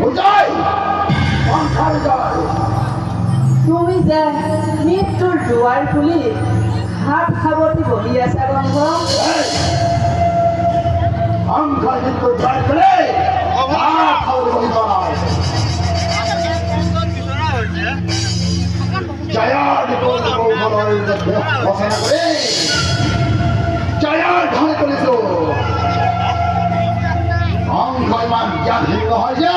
বুঝাই সংসাৰ যায় তুমি যে মৃত্যুৰ দুয়াৰ খুলি হাত সাৱটি বহি আছা গম গম সংসার কিন্তু জয় করে খাওয়াতে বহি নয় জয়ার ঘোষণা করে জয়ার ঘরে করেছ সংখ্যা ইমান জ্ঞান ভিন্ন হয় যে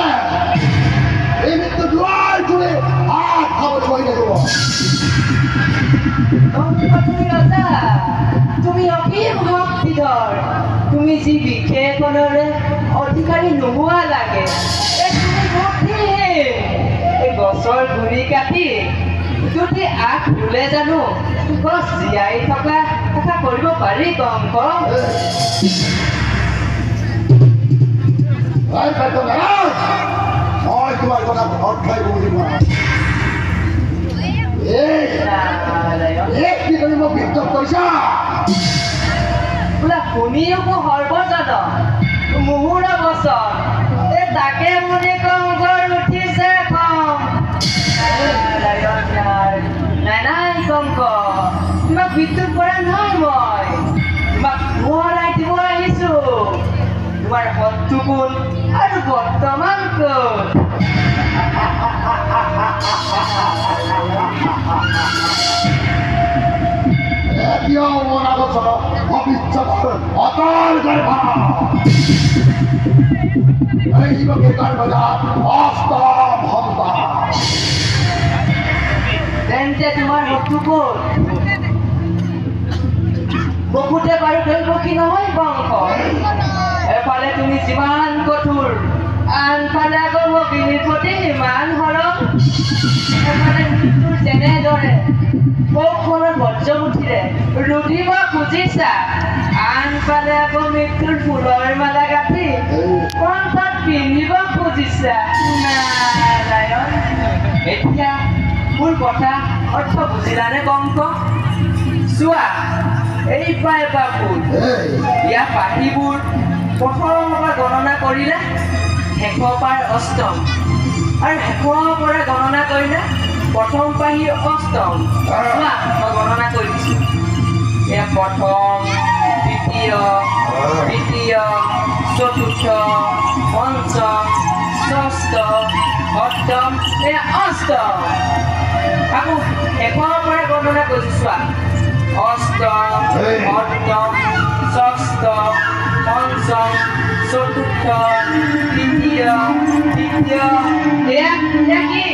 এই মৃত্যু দুয়ার জুড়ে হাত খাবার বহি দেব তুমি ৰজা তুমি অসীম শক্তিধৰ তুমি যি বিশেষণৰে অধিকাৰী নোহোৱা লাগে তুমি বুদ্ধিহীন এই গছৰ গুৰি কাটি যদি আগ বোলে জানো গছ জীয়াই থকা আশা কৰিব পাৰি কম কম মই তোমাৰ কথা অৰ্থই বুজি পোৱা কি কৰি মোক বিদ্ৰোহ কৰিছা বোলে শুনিও মোৰ সৰ্বজন মুহুৰ বচন এই তাকে বুলি কংকৰ উঠিছে খং নাই নাই কংক তোমাক বিদ্ৰোহ কৰা নাই মই তোমাক মোহৰাই দিব আহিছো তোমাৰ শত্ৰু কোন আৰু বৰ্তমান কোন এতিয়াও অনাগত ভৱিষ্যতৰ অটল গৰ্ভ এই বকেটাৰ বজাত অষ্টম সন্তান তেন্তে তোমাৰ শত্ৰু কোন বহুতে বাৰু খেলিব কি নহয় বংশ এফালে তুমি যিমান কঠোৰ আনফালে আকৌ অগ্নিৰ প্ৰতি ইমান সৰল এফালে মৃত্যুৰ যেনেদৰে কৌশলৰ বজ্ৰমুঠিৰে ৰুধিব খুজিছা আনফালে আকৌ মৃত্যুৰ ফুলৰ মালা গাঁঠি কণ্ঠত পিন্ধিব খুজিছা নাৰায়ণ এতিয়া মোৰ কথা অৰ্থ বুজিলানে কংক চোৱা এই পাই ফুল ইয়াৰ পাখিবোৰ প্ৰথমৰ পৰা গণনা কৰিলে শেষৰ পৰা অষ্টম আৰু শেষৰ পৰা গণনা কৰিলে প্ৰথম পাহিৰ অষ্টম চোৱা মই গণনা কৰি দিছোঁ এয়া প্ৰথম দ্বিতীয় তৃতীয় চতুৰ্থ পঞ্চম ষষ্ঠ সপ্তম এয়া অষ্টম আকৌ শেষৰ পৰা গণনা কৰিছোঁ চোৱা অষ্টম সপ্তম ষষ্ঠ পঞ্চম চতুৰ্থ তৃতীয় এয়া কি